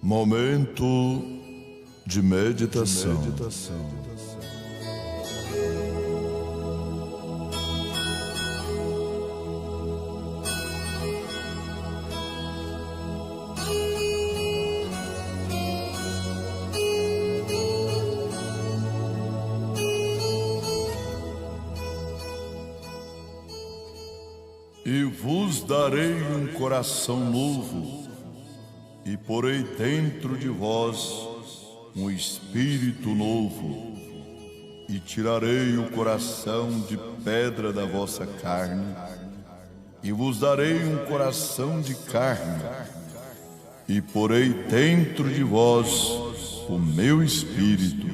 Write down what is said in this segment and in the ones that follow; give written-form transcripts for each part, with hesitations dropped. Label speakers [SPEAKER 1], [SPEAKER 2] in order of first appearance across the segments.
[SPEAKER 1] Momento de meditação. E vos darei um coração novo, e porei dentro de vós um espírito novo, e tirarei o coração de pedra da vossa carne, e vos darei um coração de carne, e porei dentro de vós o meu espírito,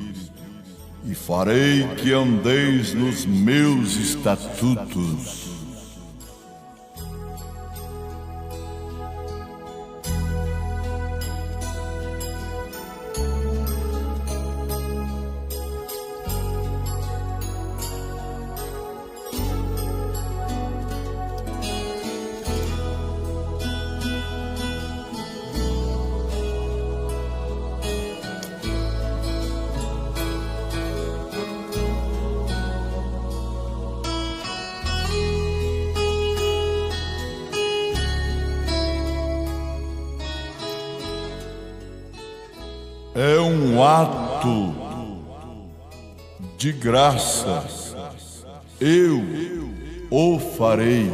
[SPEAKER 1] e farei que andeis nos meus estatutos. É um ato de graça, eu o farei.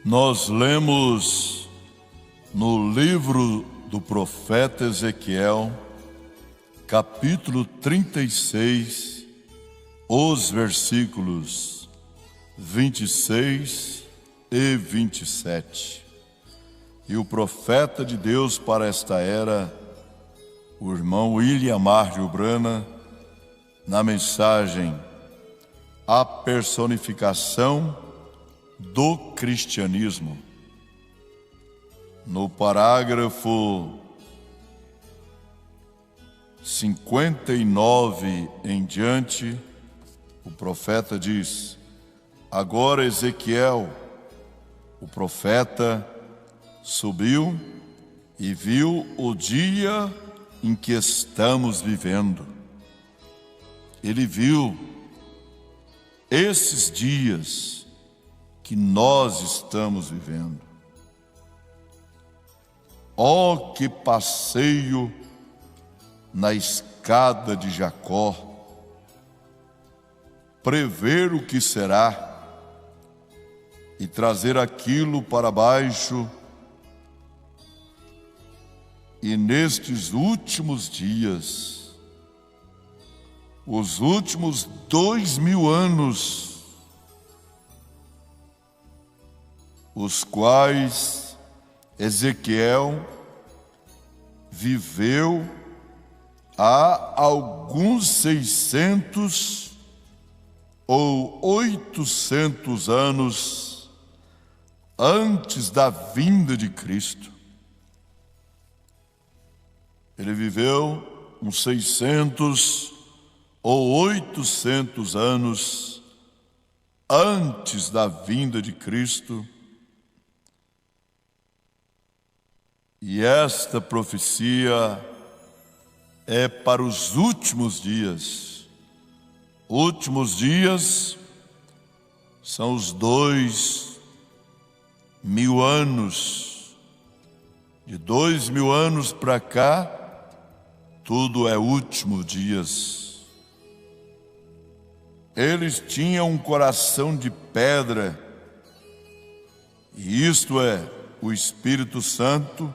[SPEAKER 1] Nós lemos no livro do profeta Ezequiel, capítulo 36, os versículos 26 e 27. E o profeta de Deus para esta era, o irmão William Marjo Brana, na mensagem A Personificação do Cristianismo, no parágrafo 59 em diante, o profeta diz: agora Ezequiel, o profeta, subiu e viu o dia em que estamos vivendo. Ele viu esses dias que nós estamos vivendo. Oh, que passeio na escada de Jacó, prever o que será e trazer aquilo para baixo. E nestes últimos dias, os últimos 2000 anos, os quais Ezequiel viveu há alguns 600 ou 800 anos antes da vinda de Cristo. Ele viveu uns 600 ou 800 anos antes da vinda de Cristo. E esta profecia é para os últimos dias. Últimos dias são os 2000 anos. De 2000 anos para cá, tudo é último dias. Eles tinham um coração de pedra, e isto é, o Espírito Santo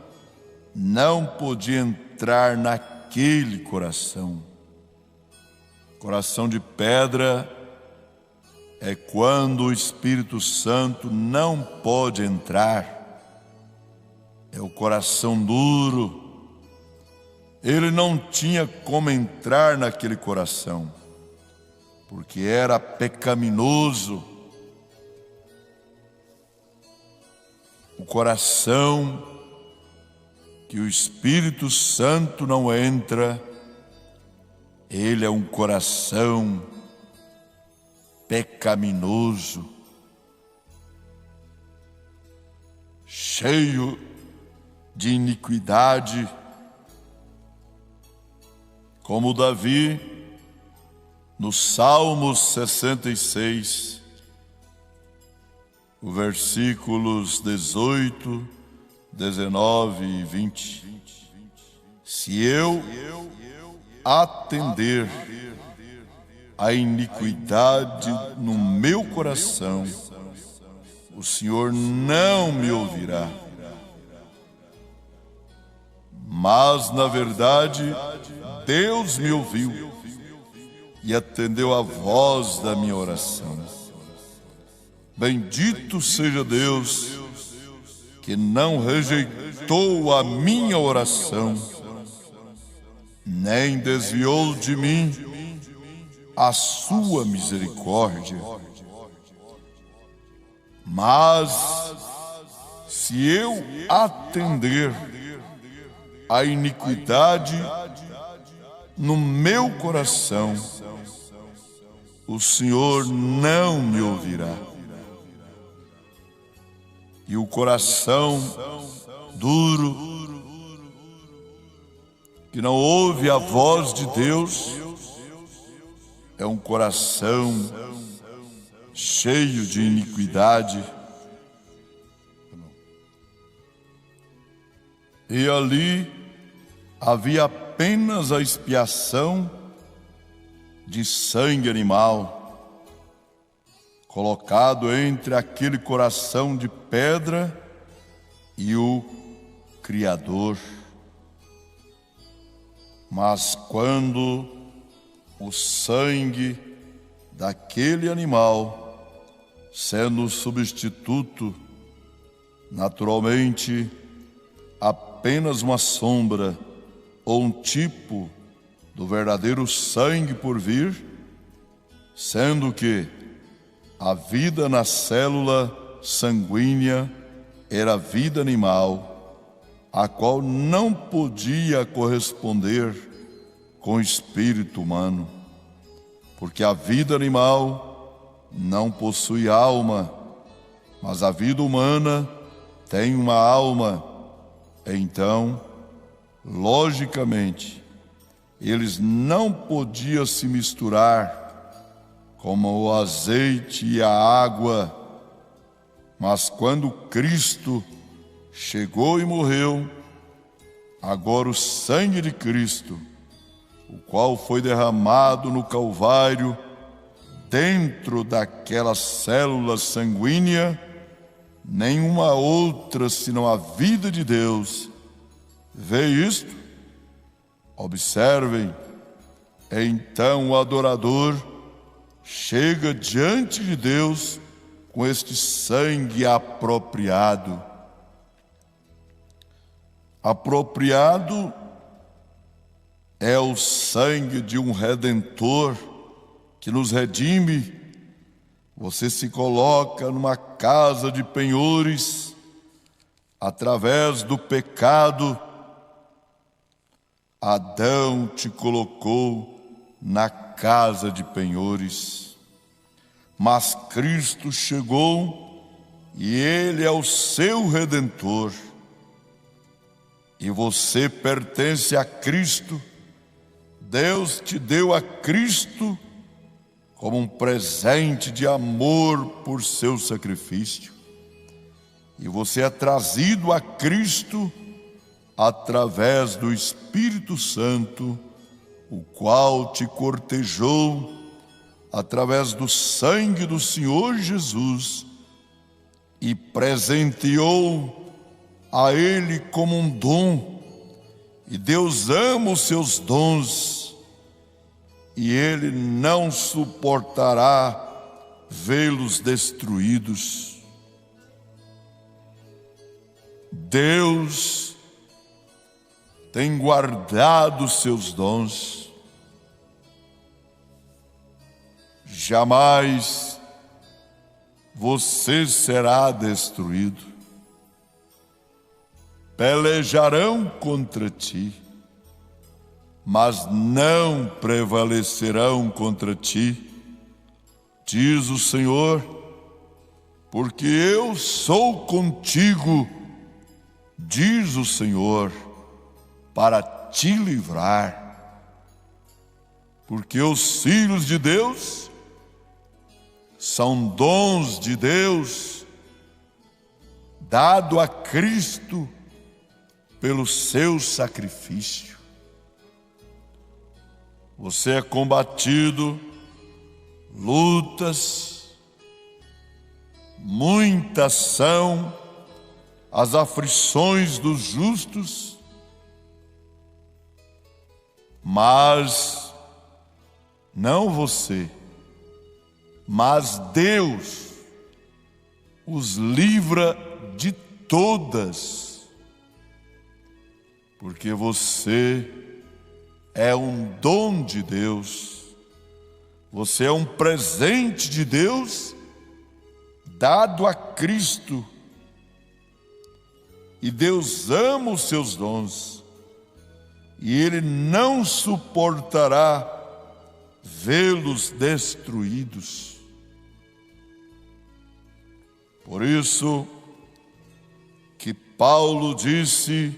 [SPEAKER 1] não podia entrar naquele coração. Coração de pedra é quando o Espírito Santo não pode entrar. É o coração duro. Ele não tinha como entrar naquele coração, porque era pecaminoso. O coração que o Espírito Santo não entra, ele é um coração pecaminoso, cheio de iniquidade, como Davi, no Salmos 66, os versículos 18, 19 e 20. Se eu atender a iniquidade no meu coração, o Senhor não me ouvirá. Mas, na verdade, Deus me ouviu e atendeu a voz da minha oração. Bendito seja Deus, que não rejeitou a minha oração, nem desviou de mim a sua misericórdia. Mas, se eu atender a iniquidade no meu coração, o Senhor não me ouvirá. E o coração duro, que não ouve a voz de Deus, é um coração cheio de iniquidade. E ali havia apenas a expiação de sangue animal, colocado entre aquele coração de pedra e o Criador. Mas quando o sangue daquele animal, sendo o substituto, naturalmente apenas uma sombra ou um tipo do verdadeiro sangue por vir, sendo que a vida na célula sanguínea era vida animal, a qual não podia corresponder com o espírito humano, porque a vida animal não possui alma, mas a vida humana tem uma alma. Então, logicamente, eles não podiam se misturar como o azeite e a água, mas quando Cristo chegou e morreu, agora o sangue de Cristo, o qual foi derramado no Calvário, dentro daquela célula sanguínea, nenhuma outra senão a vida de Deus. Vê isto? Observem, então o adorador chega diante de Deus com este sangue apropriado. Apropriado é o sangue de um Redentor que nos redime. Você se coloca numa casa de penhores, através do pecado. Adão te colocou na casa de penhores, mas Cristo chegou e Ele é o seu Redentor, e você pertence a Cristo. Deus te deu a Cristo como um presente de amor por seu sacrifício, e você é trazido a Cristo através do Espírito Santo, o qual te cortejou através do sangue do Senhor Jesus e presenteou a Ele como um dom. E Deus ama os seus dons, e ele não suportará vê-los destruídos. Deus tem guardado seus dons. Jamais você será destruído. Pelejarão contra ti, mas não prevalecerão contra ti, diz o Senhor, porque eu sou contigo, diz o Senhor, para te livrar. Porque os filhos de Deus são dons de Deus, dado a Cristo pelo seu sacrifício. Você é combatido, lutas, muitas são as aflições dos justos, mas não você, mas Deus os livra de todas, porque você é um dom de Deus, você é um presente de Deus dado a Cristo, e Deus ama os seus dons, e Ele não suportará vê-los destruídos. Por isso que Paulo disse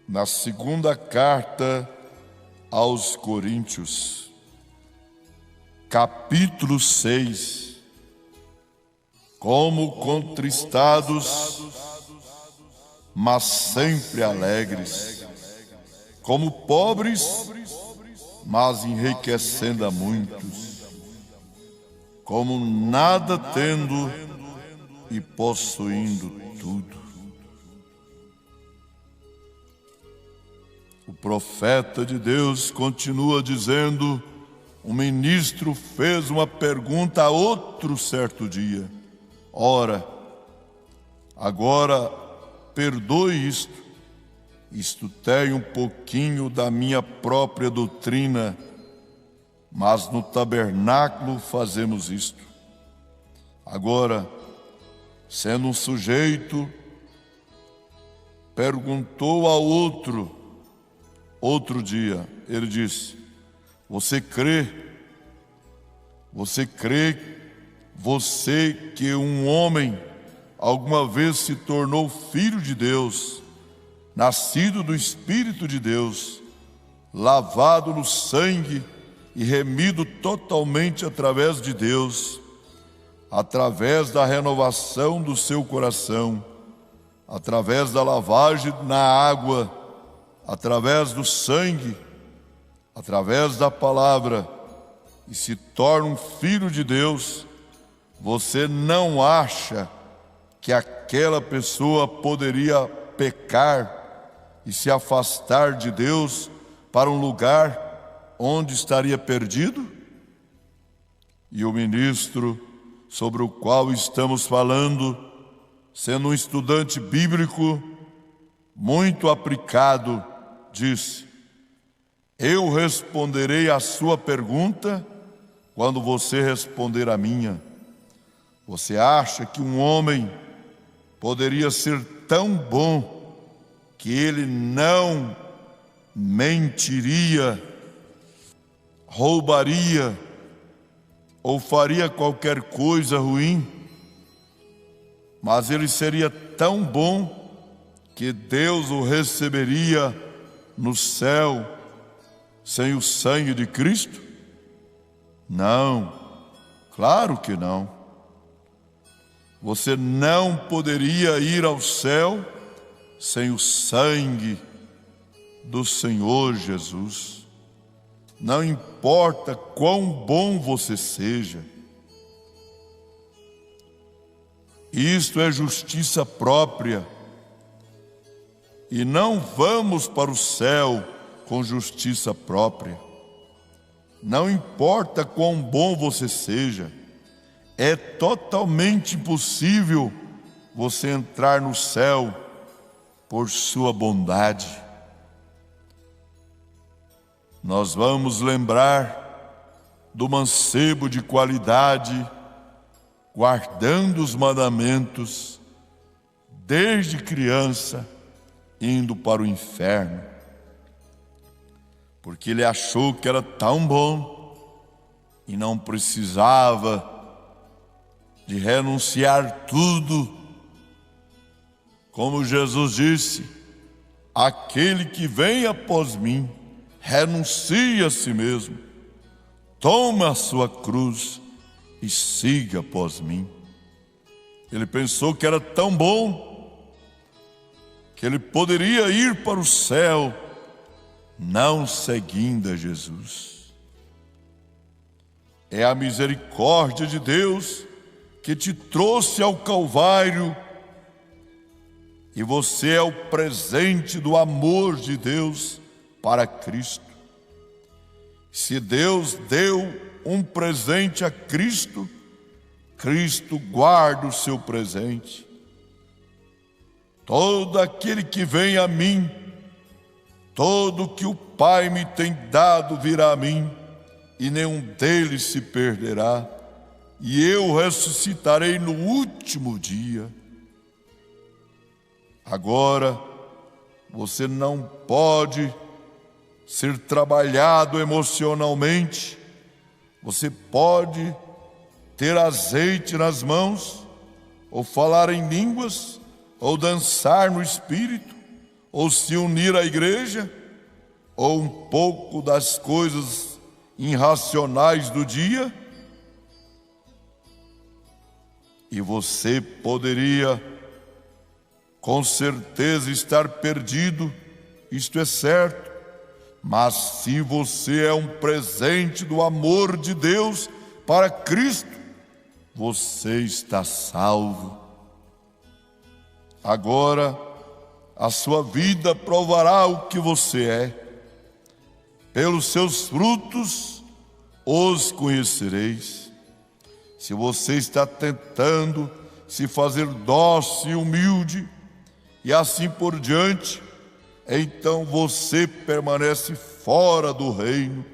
[SPEAKER 1] na segunda carta aos Coríntios, capítulo 6, como contristados, mas sempre alegres, como pobres, mas enriquecendo a muitos, como nada tendo e possuindo tudo. O profeta de Deus continua dizendo: um ministro fez uma pergunta a outro certo dia. Ora, agora perdoe isto tem um pouquinho da minha própria doutrina, mas no tabernáculo fazemos isto. Agora, sendo um sujeito, perguntou ao outro dia, ele disse: você crê que um homem alguma vez se tornou filho de Deus, nascido do Espírito de Deus, lavado no sangue e remido totalmente através de Deus, através da renovação do seu coração, através da lavagem na água, através do sangue, através da palavra, e se torna um filho de Deus? Você não acha que aquela pessoa poderia pecar e se afastar de Deus para um lugar onde estaria perdido? E o ministro sobre o qual estamos falando, sendo um estudante bíblico muito aplicado, disse: eu responderei a sua pergunta quando você responder a minha. Você acha que um homem poderia ser tão bom que ele não mentiria, roubaria ou faria qualquer coisa ruim? Mas ele seria tão bom que Deus o receberia no céu sem o sangue de Cristo? Não, claro que não. Você não poderia ir ao céu sem o sangue do Senhor Jesus. Não importa quão bom você seja, isto é justiça própria. E não vamos para o céu com justiça própria. Não importa quão bom você seja, é totalmente impossível você entrar no céu por sua bondade. Nós vamos lembrar do mancebo de qualidade, guardando os mandamentos, desde criança, indo para o inferno, porque ele achou que era tão bom e não precisava de renunciar tudo. Como Jesus disse: aquele que vem após mim, renuncie a si mesmo, toma a sua cruz e siga após mim. Ele pensou que era tão bom que ele poderia ir para o céu não seguindo a Jesus. É a misericórdia de Deus que te trouxe ao Calvário, e você é o presente do amor de Deus para Cristo. Se Deus deu um presente a Cristo, Cristo guarda o seu presente. Todo aquele que vem a mim, todo que o Pai me tem dado virá a mim, e nenhum deles se perderá, e eu ressuscitarei no último dia. Agora, você não pode ser trabalhado emocionalmente. Você pode ter azeite nas mãos, ou falar em línguas, ou dançar no Espírito, ou se unir à igreja, ou um pouco das coisas irracionais do dia, e você poderia com certeza estar perdido, isto é certo. Mas se você é um presente do amor de Deus para Cristo, você está salvo. Agora, a sua vida provará o que você é. Pelos seus frutos os conhecereis. Se você está tentando se fazer dócil e humilde, e assim por diante, então você permanece fora do reino.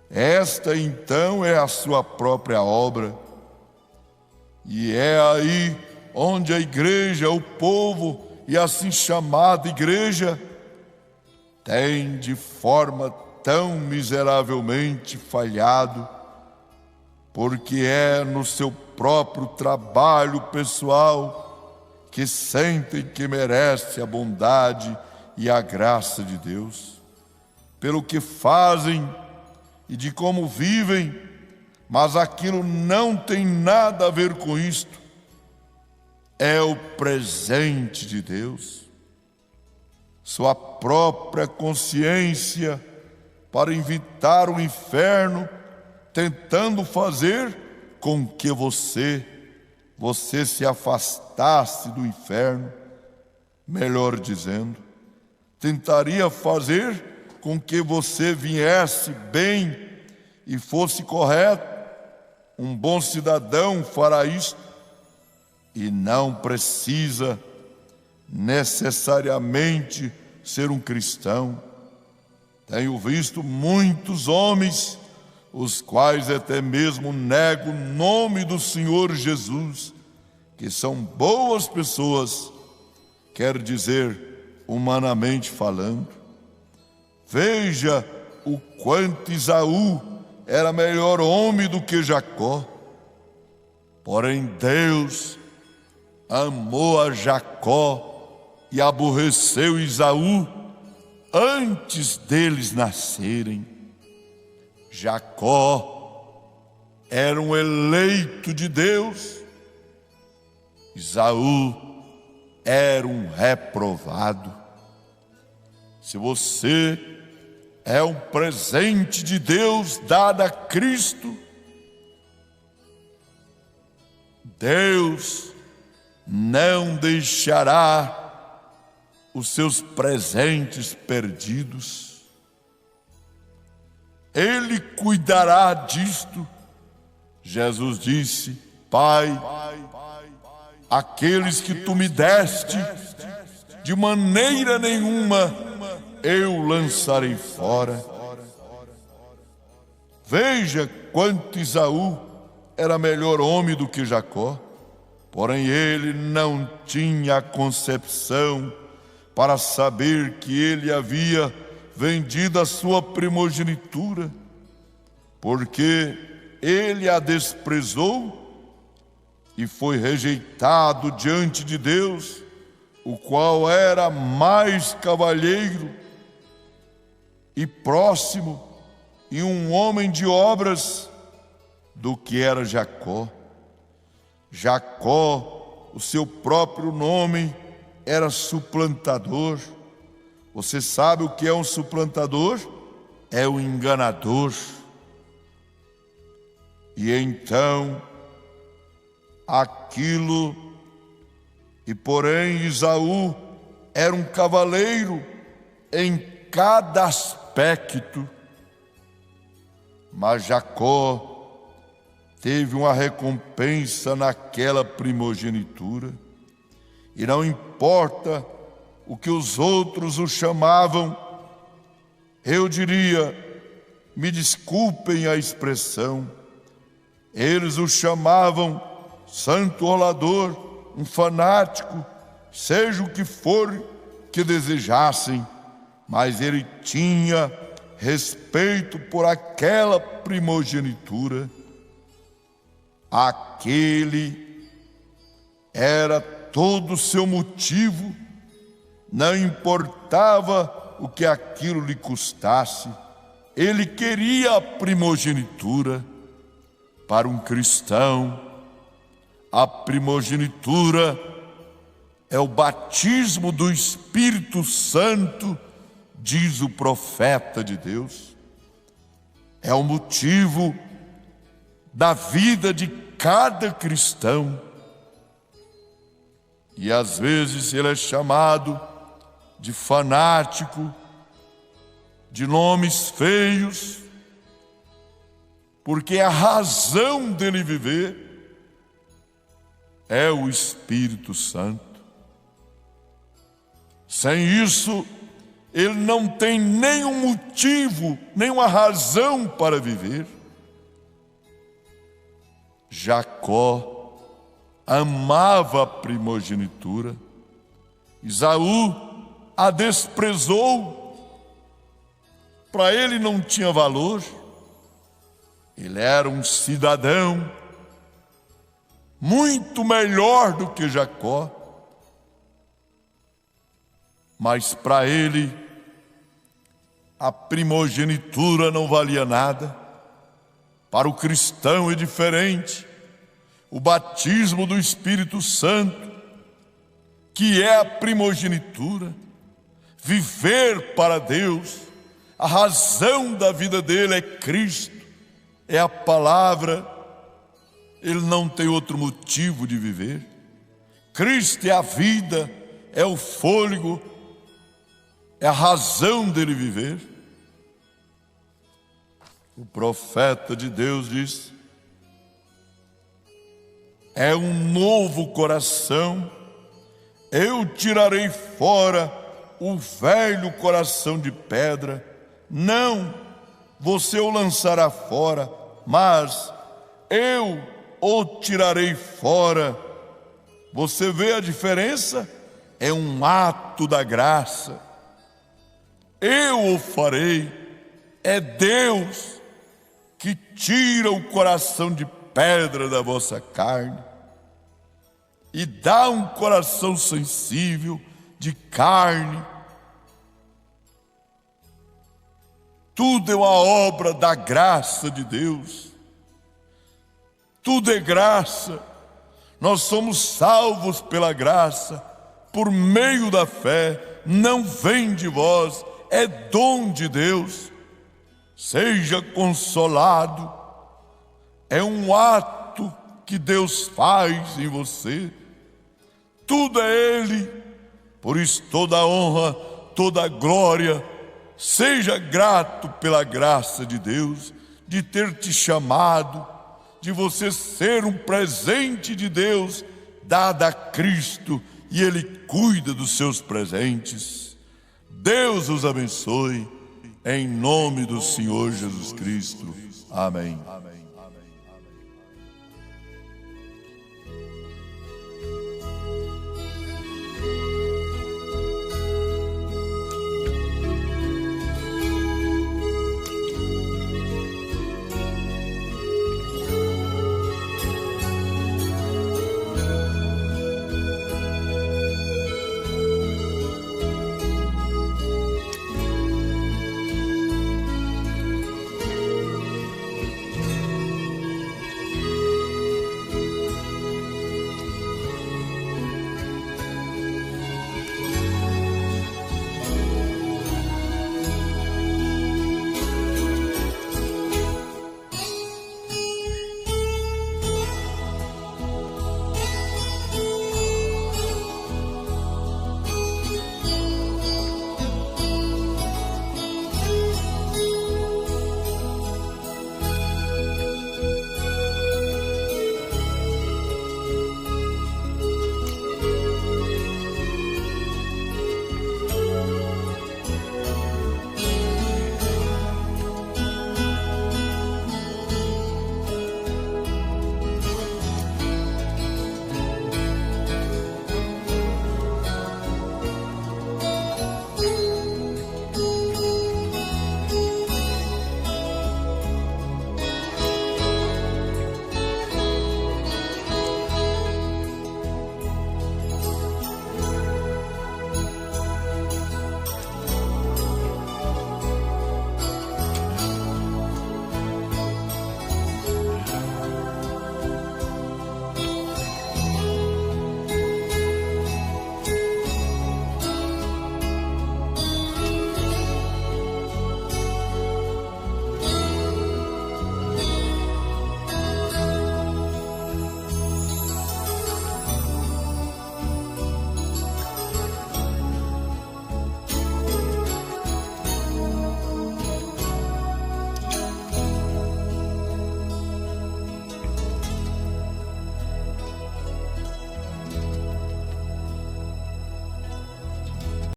[SPEAKER 1] Esta então é a sua própria obra, e é aí onde a igreja, o povo e assim chamada igreja, tem de forma tão miseravelmente falhado, porque é no seu próprio trabalho pessoal que sentem que merece a bondade e a graça de Deus, pelo que fazem e de como vivem, mas aquilo não tem nada a ver com isto. É o presente de Deus, sua própria consciência para evitar o inferno, tentando fazer com que você se afastasse do inferno, melhor dizendo, tentaria fazer com que você viesse bem e fosse correto. Um bom cidadão fará isto e não precisa necessariamente ser um cristão. Tenho visto muitos homens, os quais até mesmo negam o nome do Senhor Jesus, que são boas pessoas, quer dizer, humanamente falando. Veja o quanto Esaú era melhor homem do que Jacó. Porém Deus amou a Jacó e aborreceu Esaú antes deles nascerem. Jacó era um eleito de Deus, Esaú era um reprovado. Se você é um presente de Deus dado a Cristo, Deus não deixará os seus presentes perdidos. Ele cuidará disto. Jesus disse: Pai, aqueles que tu me deste, de maneira nenhuma eu lançarei fora. Veja quanto Esaú era melhor homem do que Jacó, porém ele não tinha a concepção para saber que ele havia vendido a sua primogenitura, porque ele a desprezou e foi rejeitado diante de Deus, o qual era mais cavalheiro e próximo e um homem de obras do que era Jacó. Jacó, o seu próprio nome, era suplantador. Você sabe o que é um suplantador? É o enganador. E então, porém Esaú era um cavaleiro em cada aspecto, mas Jacó teve uma recompensa naquela primogenitura. E não importa o que os outros o chamavam, eu diria, me desculpem a expressão, eles o chamavam santo orador, um fanático, seja o que for que desejassem, mas ele tinha respeito por aquela primogenitura. Aquele era todo o seu motivo, não importava o que aquilo lhe custasse, ele queria a primogenitura. Para um cristão, a primogenitura é o batismo do Espírito Santo, diz o profeta de Deus. É o motivo da vida de cada cristão. E às vezes ele é chamado de fanático, de nomes feios, porque a razão dele viver é o Espírito Santo. Sem isso, ele não tem nenhum motivo, nenhuma razão para viver. Jacó amava a primogenitura, Esaú a desprezou, para ele não tinha valor. Ele era um cidadão muito melhor do que Jacó, mas para ele a primogenitura não valia nada. Para o cristão é diferente. O batismo do Espírito Santo, que é a primogenitura, viver para Deus, a razão da vida dele é Cristo, é a palavra, ele não tem outro motivo de viver. Cristo é a vida, é o fôlego, é a razão dele viver. O profeta de Deus diz: é um novo coração, eu tirarei fora o velho coração de pedra. Não, você o lançará fora, mas eu o tirarei fora. Você vê a diferença? É um ato da graça. Eu o farei. É Deus que tira o coração de pedra da vossa carne e dá um coração sensível de carne. Tudo é uma obra da graça de Deus. Tudo é graça. Nós somos salvos pela graça, por meio da fé. Não vem de vós, é dom de Deus. Seja consolado. É um ato que Deus faz em você. Tudo é Ele. Por isso toda a honra, toda a glória. Seja grato pela graça de Deus, de ter te chamado, de você ser um presente de Deus dado a Cristo, e Ele cuida dos seus presentes. Deus os abençoe, em nome do Senhor Jesus Cristo. Amém.